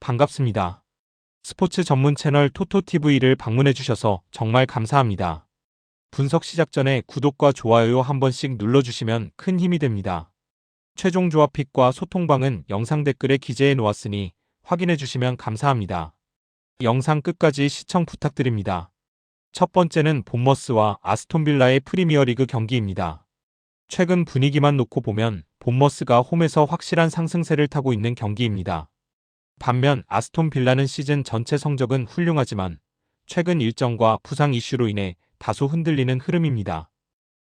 반갑습니다. 스포츠 전문 채널 토토TV를 방문해주셔서 정말 감사합니다. 분석 시작 전에 구독과 좋아요 한 번씩 눌러주시면 큰 힘이 됩니다. 최종 조합 픽과 소통방은 영상 댓글에 기재해 놓았으니 확인해주시면 감사합니다. 영상 끝까지 시청 부탁드립니다. 첫 번째는 본머스와 아스톤빌라의 프리미어리그 경기입니다. 최근 분위기만 놓고 보면 본머스가 홈에서 확실한 상승세를 타고 있는 경기입니다. 반면 아스톤 빌라는 시즌 전체 성적은 훌륭하지만 최근 일정과 부상 이슈로 인해 다소 흔들리는 흐름입니다.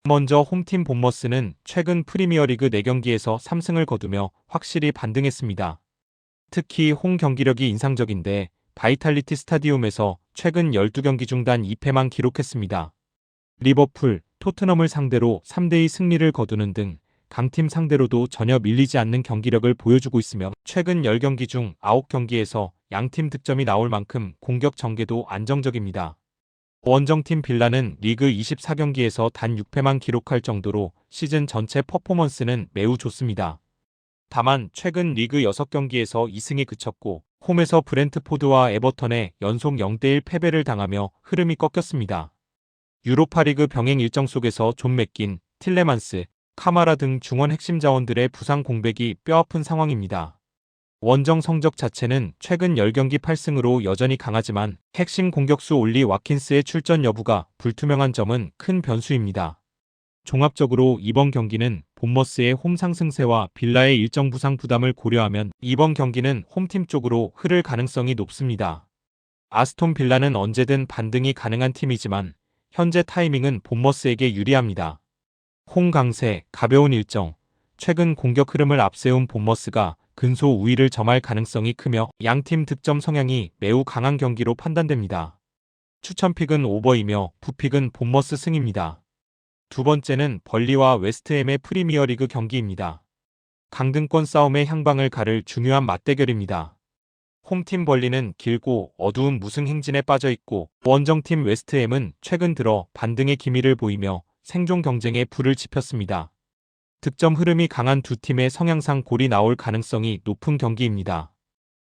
먼저 홈팀 본머스는 최근 프리미어리그 4경기에서 3승을 거두며 확실히 반등했습니다. 특히 홈 경기력이 인상적인데 바이탈리티 스타디움에서 최근 12경기 중 단 2패만 기록했습니다. 리버풀, 토트넘을 상대로 3대2 승리를 거두는 등 강팀 상대로도 전혀 밀리지 않는 경기력을 보여주고 있으며 최근 10경기 중 9경기에서 양팀 득점이 나올 만큼 공격 전개도 안정적입니다. 원정팀 빌라는 리그 24경기에서 단 6패만 기록할 정도로 시즌 전체 퍼포먼스는 매우 좋습니다. 다만 최근 리그 6경기에서 2승에 그쳤고 홈에서 브렌트포드와 에버턴에 연속 0대1 패배를 당하며 흐름이 꺾였습니다. 유로파리그 병행 일정 속에서 존 맥긴, 틸레만스, 카마라 등 중원 핵심 자원들의 부상 공백이 뼈아픈 상황입니다. 원정 성적 자체는 최근 10경기 8승으로 여전히 강하지만 핵심 공격수 올리 와킨스의 출전 여부가 불투명한 점은 큰 변수입니다. 종합적으로 이번 경기는 본머스의 홈 상승세와 빌라의 일정 부상 부담을 고려하면 이번 경기는 홈팀 쪽으로 흐를 가능성이 높습니다. 아스톤 빌라는 언제든 반등이 가능한 팀이지만 현재 타이밍은 본머스에게 유리합니다. 홈 강세, 가벼운 일정, 최근 공격 흐름을 앞세운 본머스가 근소 우위를 점할 가능성이 크며 양팀 득점 성향이 매우 강한 경기로 판단됩니다. 추천픽은 오버이며 부픽은 본머스 승입니다. 두 번째는 벌리와 웨스트햄의 프리미어리그 경기입니다. 강등권 싸움의 향방을 가를 중요한 맞대결입니다. 홈팀 벌리는 길고 어두운 무승 행진에 빠져있고 원정팀 웨스트햄은 최근 들어 반등의 기미를 보이며 생존 경쟁에 불을 지폈습니다. 득점 흐름이 강한 두 팀의 성향상 골이 나올 가능성이 높은 경기입니다.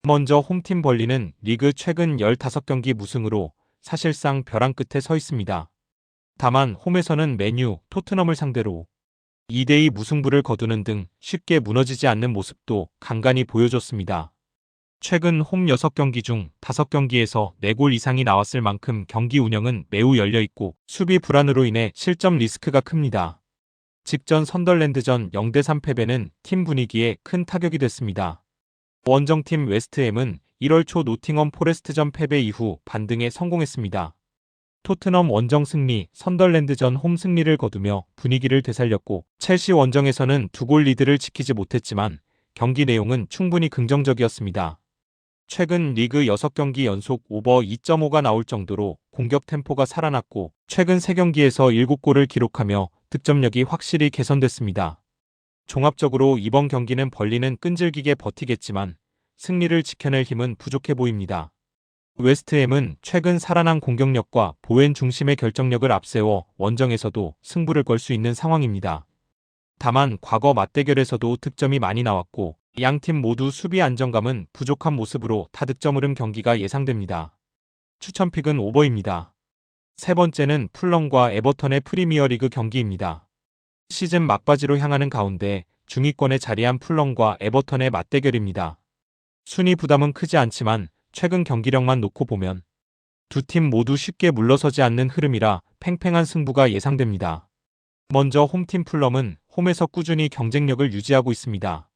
먼저 홈팀 벌리는 리그 최근 15경기 무승으로 사실상 벼랑 끝에 서 있습니다. 다만 홈에서는 맨유, 토트넘을 상대로 2대2 무승부를 거두는 등 쉽게 무너지지 않는 모습도 간간히 보여줬습니다. 최근 홈 6경기 중 5경기에서 4골 이상이 나왔을 만큼 경기 운영은 매우 열려있고 수비 불안으로 인해 실점 리스크가 큽니다. 직전 선덜랜드전 0대3 패배는 팀 분위기에 큰 타격이 됐습니다. 원정팀 웨스트햄은 1월 초 노팅엄 포레스트전 패배 이후 반등에 성공했습니다. 토트넘 원정 승리, 선덜랜드전 홈 승리를 거두며 분위기를 되살렸고 첼시 원정에서는 2골 리드를 지키지 못했지만 경기 내용은 충분히 긍정적이었습니다. 최근 리그 6경기 연속 오버 2.5가 나올 정도로 공격 템포가 살아났고 최근 3경기에서 7골을 기록하며 득점력이 확실히 개선됐습니다. 종합적으로 이번 경기는 벌리는 끈질기게 버티겠지만 승리를 지켜낼 힘은 부족해 보입니다. 웨스트햄은 최근 살아난 공격력과 보웬 중심의 결정력을 앞세워 원정에서도 승부를 걸 수 있는 상황입니다. 다만 과거 맞대결에서도 득점이 많이 나왔고 양팀 모두 수비 안정감은 부족한 모습으로 타득점 흐름 경기가 예상됩니다. 추천픽은 오버입니다. 세 번째는 풀럼과 에버턴의 프리미어리그 경기입니다. 시즌 막바지로 향하는 가운데 중위권에 자리한 풀럼과 에버턴의 맞대결입니다. 순위 부담은 크지 않지만 최근 경기력만 놓고 보면 두 팀 모두 쉽게 물러서지 않는 흐름이라 팽팽한 승부가 예상됩니다. 먼저 홈팀 풀럼은 홈에서 꾸준히 경쟁력을 유지하고 있습니다.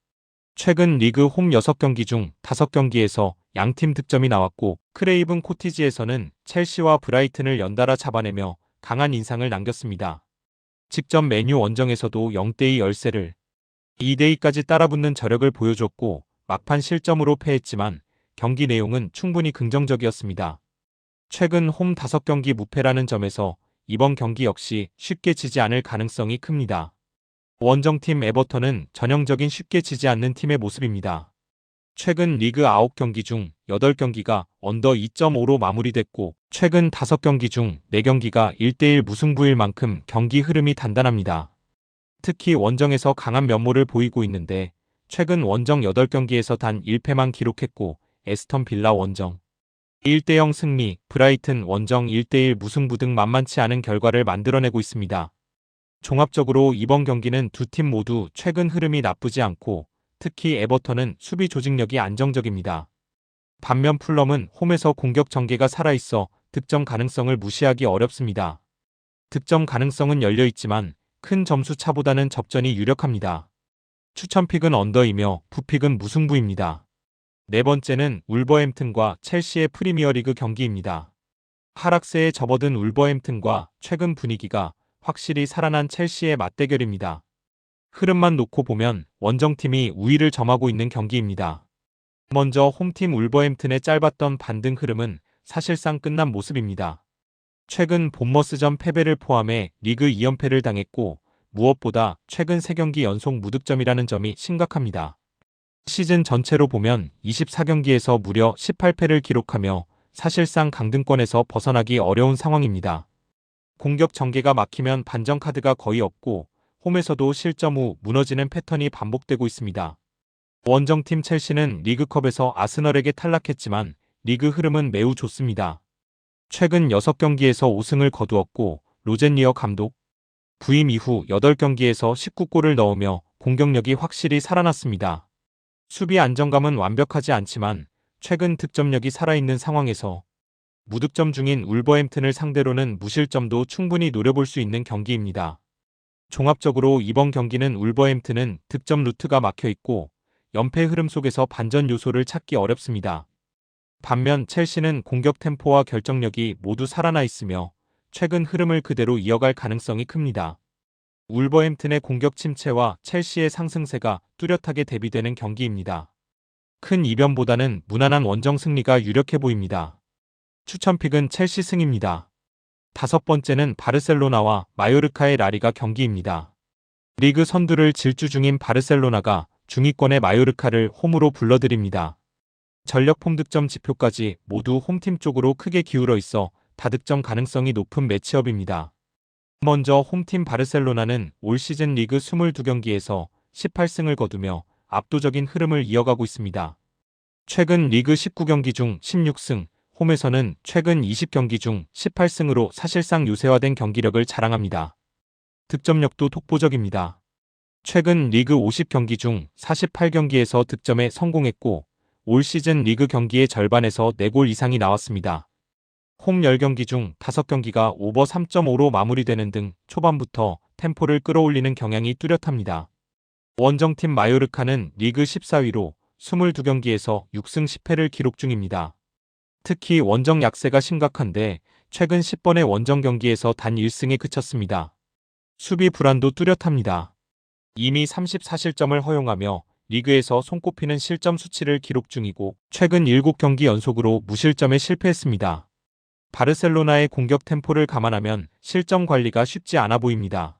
최근 리그 홈 6경기 중 5경기에서 양팀 득점이 나왔고 크레이븐 코티지에서는 첼시와 브라이튼을 연달아 잡아내며 강한 인상을 남겼습니다. 직전 맨유 원정에서도 0대2 열세를 2대2까지 따라붙는 저력을 보여줬고 막판 실점으로 패했지만 경기 내용은 충분히 긍정적이었습니다. 최근 홈 5경기 무패라는 점에서 이번 경기 역시 쉽게 지지 않을 가능성이 큽니다. 원정팀 에버턴은 전형적인 쉽게 지지 않는 팀의 모습입니다. 최근 리그 9경기 중 8경기가 언더 2.5로 마무리됐고 최근 5경기 중 4경기가 1대1 무승부일 만큼 경기 흐름이 단단합니다. 특히 원정에서 강한 면모를 보이고 있는데 최근 원정 8경기에서 단 1패만 기록했고 에스턴 빌라 원정 1대0 승리, 브라이튼 원정 1대1 무승부 등 만만치 않은 결과를 만들어내고 있습니다. 종합적으로 이번 경기는 두 팀 모두 최근 흐름이 나쁘지 않고 특히 에버턴은 수비 조직력이 안정적입니다. 반면 풀럼은 홈에서 공격 전개가 살아있어 득점 가능성을 무시하기 어렵습니다. 득점 가능성은 열려있지만 큰 점수 차보다는 접전이 유력합니다. 추천픽은 언더이며 부픽은 무승부입니다. 네 번째는 울버햄튼과 첼시의 프리미어리그 경기입니다. 하락세에 접어든 울버햄튼과 최근 분위기가 확실히 살아난 첼시의 맞대결입니다. 흐름만 놓고 보면 원정팀이 우위를 점하고 있는 경기입니다. 먼저 홈팀 울버햄튼의 짧았던 반등 흐름은 사실상 끝난 모습입니다. 최근 본머스전 패배를 포함해 리그 2연패를 당했고 무엇보다 최근 3경기 연속 무득점이라는 점이 심각합니다. 시즌 전체로 보면 24경기에서 무려 18패를 기록하며 사실상 강등권에서 벗어나기 어려운 상황입니다. 공격 전개가 막히면 반전 카드가 거의 없고 홈에서도 실점 후 무너지는 패턴이 반복되고 있습니다. 원정팀 첼시는 리그컵에서 아스널에게 탈락했지만 리그 흐름은 매우 좋습니다. 최근 6경기에서 5승을 거두었고 로젠리어 감독 부임 이후 8경기에서 19골을 넣으며 공격력이 확실히 살아났습니다. 수비 안정감은 완벽하지 않지만 최근 득점력이 살아있는 상황에서 무득점 중인 울버햄튼을 상대로는 무실점도 충분히 노려볼 수 있는 경기입니다. 종합적으로 이번 경기는 울버햄튼은 득점 루트가 막혀있고 연패 흐름 속에서 반전 요소를 찾기 어렵습니다. 반면 첼시는 공격 템포와 결정력이 모두 살아나 있으며 최근 흐름을 그대로 이어갈 가능성이 큽니다. 울버햄튼의 공격 침체와 첼시의 상승세가 뚜렷하게 대비되는 경기입니다. 큰 이변보다는 무난한 원정 승리가 유력해 보입니다. 추천픽은 첼시 승입니다. 다섯 번째는 바르셀로나와 마요르카의 라리가 경기입니다. 리그 선두를 질주 중인 바르셀로나가 중위권의 마요르카를 홈으로 불러들입니다. 전력 폼 득점 지표까지 모두 홈팀 쪽으로 크게 기울어 있어 다득점 가능성이 높은 매치업입니다. 먼저 홈팀 바르셀로나는 올 시즌 리그 22경기에서 18승을 거두며 압도적인 흐름을 이어가고 있습니다. 최근 리그 19경기 중 16승, 홈에서는 최근 20경기 중 18승으로 사실상 요새화된 경기력을 자랑합니다. 득점력도 독보적입니다. 최근 리그 50경기 중 48경기에서 득점에 성공했고 올 시즌 리그 경기의 절반에서 4골 이상이 나왔습니다. 홈 10경기 중 5경기가 오버 3.5로 마무리되는 등 초반부터 템포를 끌어올리는 경향이 뚜렷합니다. 원정팀 마요르카는 리그 14위로 22경기에서 6승 10패를 기록 중입니다. 특히 원정 약세가 심각한데 최근 10번의 원정 경기에서 단 1승에 그쳤습니다. 수비 불안도 뚜렷합니다. 이미 34실점을 허용하며 리그에서 손꼽히는 실점 수치를 기록 중이고 최근 7경기 연속으로 무실점에 실패했습니다. 바르셀로나의 공격 템포를 감안하면 실점 관리가 쉽지 않아 보입니다.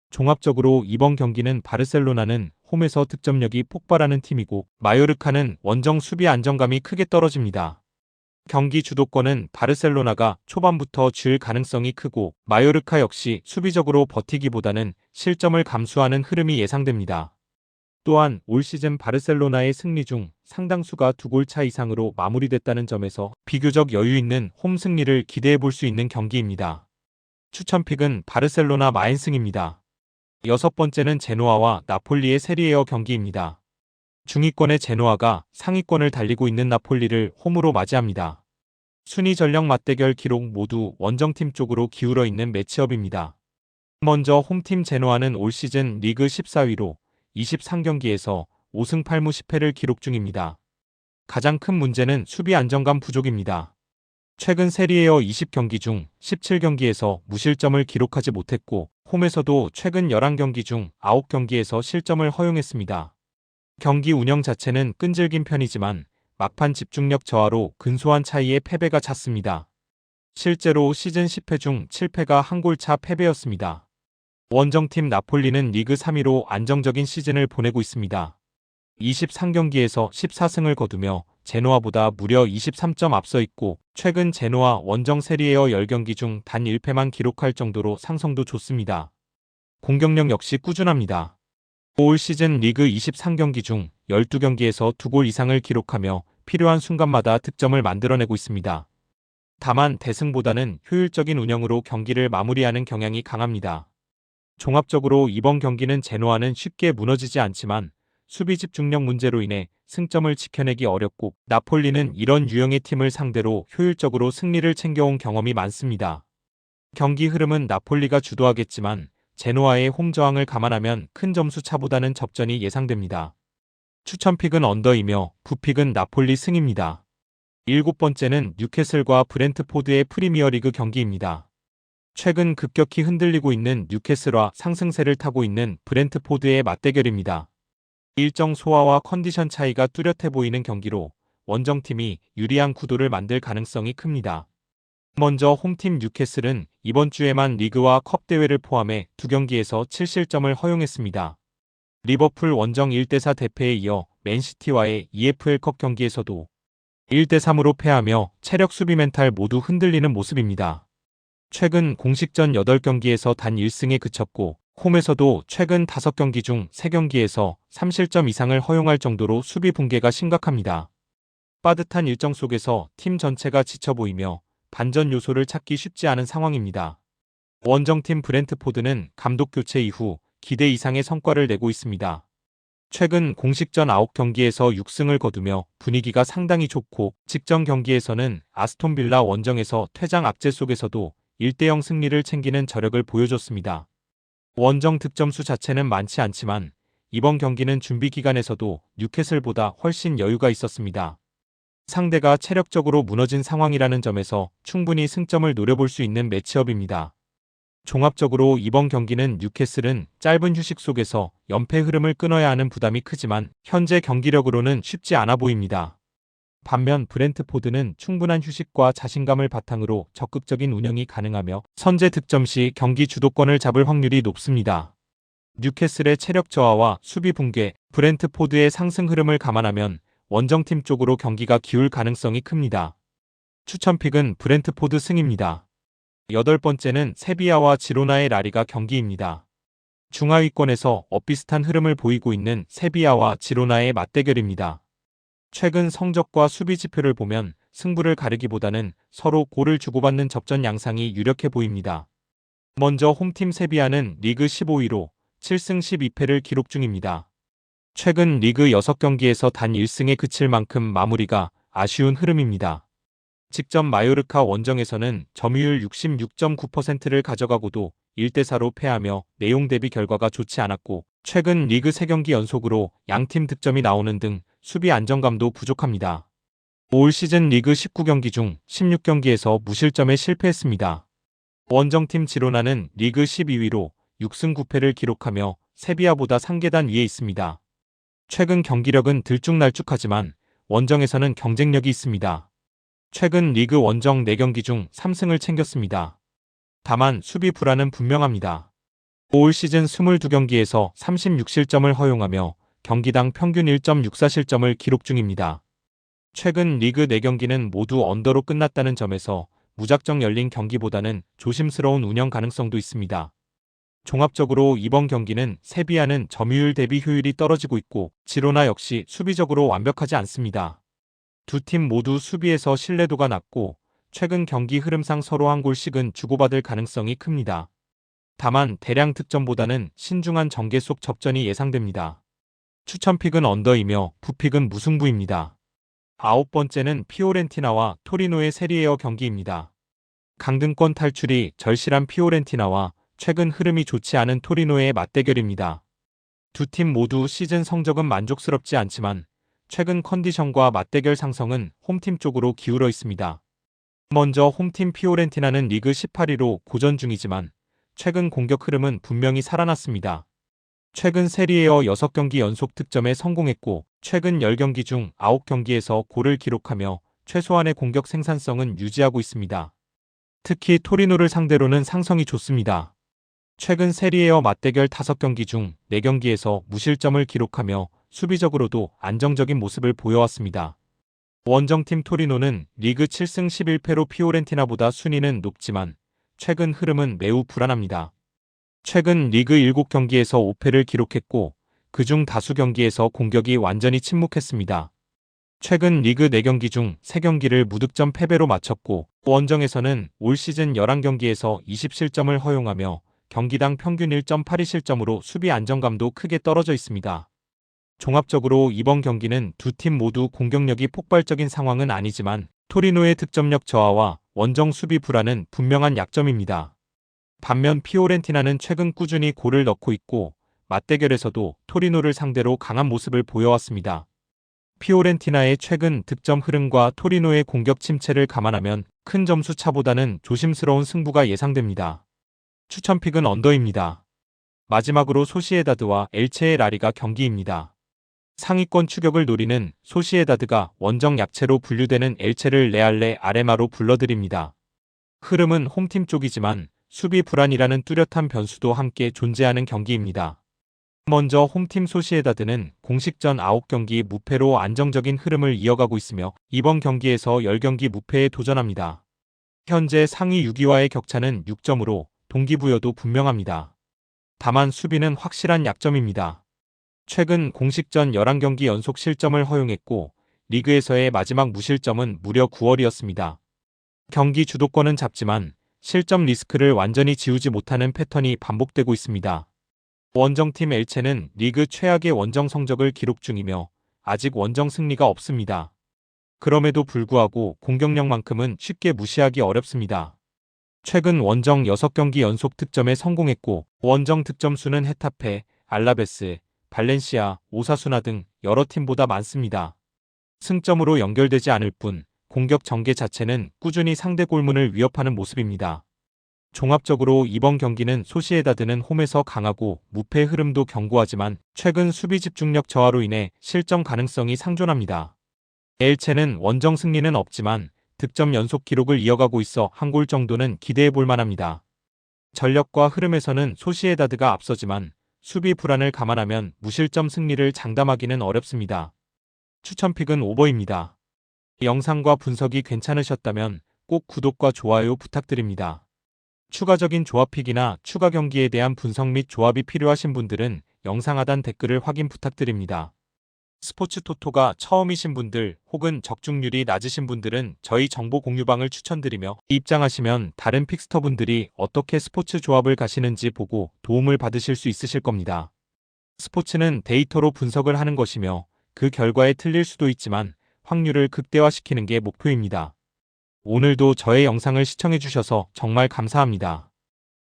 종합적으로 이번 경기는 바르셀로나는 홈에서 득점력이 폭발하는 팀이고 마요르카는 원정 수비 안정감이 크게 떨어집니다. 경기 주도권은 바르셀로나가 초반부터 쥘 가능성이 크고 마요르카 역시 수비적으로 버티기보다는 실점을 감수하는 흐름이 예상됩니다. 또한 올 시즌 바르셀로나의 승리 중 상당수가 2골 차 이상으로 마무리됐다는 점에서 비교적 여유 있는 홈 승리를 기대해 볼 수 있는 경기입니다. 추천픽은 바르셀로나 마인승입니다. 여섯 번째는 제노아와 나폴리의 세리에어 경기입니다. 중위권의 제노아가 상위권을 달리고 있는 나폴리를 홈으로 맞이합니다. 순위 전력 맞대결 기록 모두 원정팀 쪽으로 기울어 있는 매치업입니다. 먼저 홈팀 제노아는 올 시즌 리그 14위로 23경기에서 5승 8무 10패를 기록 중입니다. 가장 큰 문제는 수비 안정감 부족입니다. 최근 세리에어 20경기 중 17경기에서 무실점을 기록하지 못했고 홈에서도 최근 11경기 중 9경기에서 실점을 허용했습니다. 경기 운영 자체는 끈질긴 편이지만 막판 집중력 저하로 근소한 차이의 패배가 잦습니다. 실제로 시즌 10패 중 7패가 한 골 차 패배였습니다. 원정팀 나폴리는 리그 3위로 안정적인 시즌을 보내고 있습니다. 23경기에서 14승을 거두며 제노아보다 무려 23점 앞서 있고 최근 제노아 원정 세리에어 10경기 중 단 1패만 기록할 정도로 상성도 좋습니다. 공격력 역시 꾸준합니다. 올 시즌 리그 23경기 중 12경기에서 2골 이상을 기록하며 필요한 순간마다 득점을 만들어내고 있습니다. 다만 대승보다는 효율적인 운영으로 경기를 마무리하는 경향이 강합니다. 종합적으로 이번 경기는 제노아는 쉽게 무너지지 않지만 수비 집중력 문제로 인해 승점을 지켜내기 어렵고 나폴리는 이런 유형의 팀을 상대로 효율적으로 승리를 챙겨온 경험이 많습니다. 경기 흐름은 나폴리가 주도하겠지만 제노아의 홈 저항을 감안하면 큰 점수 차보다는 접전이 예상됩니다. 추천픽은 언더이며 부픽은 나폴리 승입니다. 일곱 번째는 뉴캐슬과 브렌트포드의 프리미어리그 경기입니다. 최근 급격히 흔들리고 있는 뉴캐슬과 상승세를 타고 있는 브렌트포드의 맞대결입니다. 일정 소화와 컨디션 차이가 뚜렷해 보이는 경기로 원정팀이 유리한 구도를 만들 가능성이 큽니다. 먼저 홈팀 뉴캐슬은 이번 주에만 리그와 컵 대회를 포함해 2경기에서 7실점을 허용했습니다. 리버풀 원정 1대4 대패에 이어 맨시티와의 EFL컵 경기에서도 1대3으로 패하며 체력 수비 멘탈 모두 흔들리는 모습입니다. 최근 공식전 8경기에서 단 1승에 그쳤고 홈에서도 최근 5경기 중 3경기에서 3실점 이상을 허용할 정도로 수비 붕괴가 심각합니다. 빠듯한 일정 속에서 팀 전체가 지쳐 보이며 반전 요소를 찾기 쉽지 않은 상황입니다. 원정팀 브렌트포드는 감독 교체 이후 기대 이상의 성과를 내고 있습니다. 최근 공식전 9경기에서 6승을 거두며 분위기가 상당히 좋고 직전 경기에서는 아스톤빌라 원정에서 퇴장 악재 속에서도 1대0 승리를 챙기는 저력을 보여줬습니다. 원정 득점수 자체는 많지 않지만 이번 경기는 준비 기간에서도 뉴캐슬보다 훨씬 여유가 있었습니다. 상대가 체력적으로 무너진 상황이라는 점에서 충분히 승점을 노려볼 수 있는 매치업입니다. 종합적으로 이번 경기는 뉴캐슬은 짧은 휴식 속에서 연패 흐름을 끊어야 하는 부담이 크지만 현재 경기력으로는 쉽지 않아 보입니다. 반면 브렌트포드는 충분한 휴식과 자신감을 바탕으로 적극적인 운영이 가능하며 선제 득점 시 경기 주도권을 잡을 확률이 높습니다. 뉴캐슬의 체력 저하와 수비 붕괴, 브렌트포드의 상승 흐름을 감안하면 원정팀 쪽으로 경기가 기울 가능성이 큽니다. 추천픽은 브렌트포드 승입니다. 여덟 번째는 세비야와 지로나의 라리가 경기입니다. 중하위권에서 엇비슷한 흐름을 보이고 있는 세비야와 지로나의 맞대결입니다. 최근 성적과 수비 지표를 보면 승부를 가르기보다는 서로 골을 주고받는 접전 양상이 유력해 보입니다. 먼저 홈팀 세비야는 리그 15위로 7승 12패를 기록 중입니다. 최근 리그 6경기에서 단 1승에 그칠 만큼 마무리가 아쉬운 흐름입니다. 직전 마요르카 원정에서는 점유율 66.9%를 가져가고도 1대4로 패하며 내용 대비 결과가 좋지 않았고 최근 리그 3경기 연속으로 양팀 득점이 나오는 등 수비 안정감도 부족합니다. 올 시즌 리그 19경기 중 16경기에서 무실점에 실패했습니다. 원정팀 지로나는 리그 12위로 6승 9패를 기록하며 세비야보다 3계단 위에 있습니다. 최근 경기력은 들쭉날쭉하지만 원정에서는 경쟁력이 있습니다. 최근 리그 원정 4경기 중 3승을 챙겼습니다. 다만 수비 불안은 분명합니다. 올 시즌 22경기에서 36실점을 허용하며 경기당 평균 1.64실점을 기록 중입니다. 최근 리그 4경기는 모두 언더로 끝났다는 점에서 무작정 열린 경기보다는 조심스러운 운영 가능성도 있습니다. 종합적으로 이번 경기는 세비야는 점유율 대비 효율이 떨어지고 있고 지로나 역시 수비적으로 완벽하지 않습니다. 두 팀 모두 수비에서 신뢰도가 낮고 최근 경기 흐름상 서로 한 골씩은 주고받을 가능성이 큽니다. 다만 대량 득점보다는 신중한 전개 속 접전이 예상됩니다. 추천픽은 언더이며 부픽은 무승부입니다. 아홉 번째는 피오렌티나와 토리노의 세리에어 경기입니다. 강등권 탈출이 절실한 피오렌티나와 최근 흐름이 좋지 않은 토리노의 맞대결입니다. 두 팀 모두 시즌 성적은 만족스럽지 않지만 최근 컨디션과 맞대결 상성은 홈팀 쪽으로 기울어 있습니다. 먼저 홈팀 피오렌티나는 리그 18위로 고전 중이지만 최근 공격 흐름은 분명히 살아났습니다. 최근 세리에어 6경기 연속 득점에 성공했고 최근 10경기 중 9경기에서 골을 기록하며 최소한의 공격 생산성은 유지하고 있습니다. 특히 토리노를 상대로는 상성이 좋습니다. 최근 세리에어 맞대결 5경기 중 4경기에서 무실점을 기록하며 수비적으로도 안정적인 모습을 보여왔습니다. 원정팀 토리노는 리그 7승 11패로 피오렌티나보다 순위는 높지만 최근 흐름은 매우 불안합니다. 최근 리그 7경기에서 5패를 기록했고 그중 다수 경기에서 공격이 완전히 침묵했습니다. 최근 리그 4경기 중 3경기를 무득점 패배로 마쳤고 원정에서는 올 시즌 11경기에서 20실점을 허용하며 경기당 평균 1.82실점으로 수비 안정감도 크게 떨어져 있습니다. 종합적으로 이번 경기는 두 팀 모두 공격력이 폭발적인 상황은 아니지만 토리노의 득점력 저하와 원정 수비 불안은 분명한 약점입니다. 반면 피오렌티나는 최근 꾸준히 골을 넣고 있고 맞대결에서도 토리노를 상대로 강한 모습을 보여왔습니다. 피오렌티나의 최근 득점 흐름과 토리노의 공격 침체를 감안하면 큰 점수 차보다는 조심스러운 승부가 예상됩니다. 추천픽은 언더입니다. 마지막으로 소시에다드와 엘체의 라리가 경기입니다. 상위권 추격을 노리는 소시에다드가 원정 약체로 분류되는 엘체를 레알레 아레마로 불러드립니다. 흐름은 홈팀 쪽이지만 수비 불안이라는 뚜렷한 변수도 함께 존재하는 경기입니다. 먼저 홈팀 소시에다드는 공식전 9경기 무패로 안정적인 흐름을 이어가고 있으며 이번 경기에서 10경기 무패에 도전합니다. 현재 상위 6위와의 격차는 6점으로 동기부여도 분명합니다. 다만 수비는 확실한 약점입니다. 최근 공식전 11경기 연속 실점을 허용했고 리그에서의 마지막 무실점은 무려 9월이었습니다. 경기 주도권은 잡지만 실점 리스크를 완전히 지우지 못하는 패턴이 반복되고 있습니다. 원정팀 엘체는 리그 최악의 원정 성적을 기록 중이며 아직 원정 승리가 없습니다. 그럼에도 불구하고 공격력만큼은 쉽게 무시하기 어렵습니다. 최근 원정 6경기 연속 득점에 성공했고 원정 득점 수는 헤타페, 알라베스, 발렌시아, 오사수나 등 여러 팀보다 많습니다. 승점으로 연결되지 않을 뿐 공격 전개 자체는 꾸준히 상대 골문을 위협하는 모습입니다. 종합적으로 이번 경기는 소시에다드는 홈에서 강하고 무패 흐름도 견고하지만 최근 수비 집중력 저하로 인해 실점 가능성이 상존합니다. 엘체는 원정 승리는 없지만 득점 연속 기록을 이어가고 있어 한 골 정도는 기대해 볼 만합니다. 전력과 흐름에서는 소시에다드가 앞서지만 수비 불안을 감안하면 무실점 승리를 장담하기는 어렵습니다. 추천픽은 오버입니다. 영상과 분석이 괜찮으셨다면 꼭 구독과 좋아요 부탁드립니다. 추가적인 조합픽이나 추가 경기에 대한 분석 및 조합이 필요하신 분들은 영상 하단 댓글을 확인 부탁드립니다. 스포츠 토토가 처음이신 분들 혹은 적중률이 낮으신 분들은 저희 정보 공유방을 추천드리며 입장하시면 다른 픽스터분들이 어떻게 스포츠 조합을 가시는지 보고 도움을 받으실 수 있으실 겁니다. 스포츠는 데이터로 분석을 하는 것이며 그 결과에 틀릴 수도 있지만 확률을 극대화시키는 게 목표입니다. 오늘도 저의 영상을 시청해주셔서 정말 감사합니다.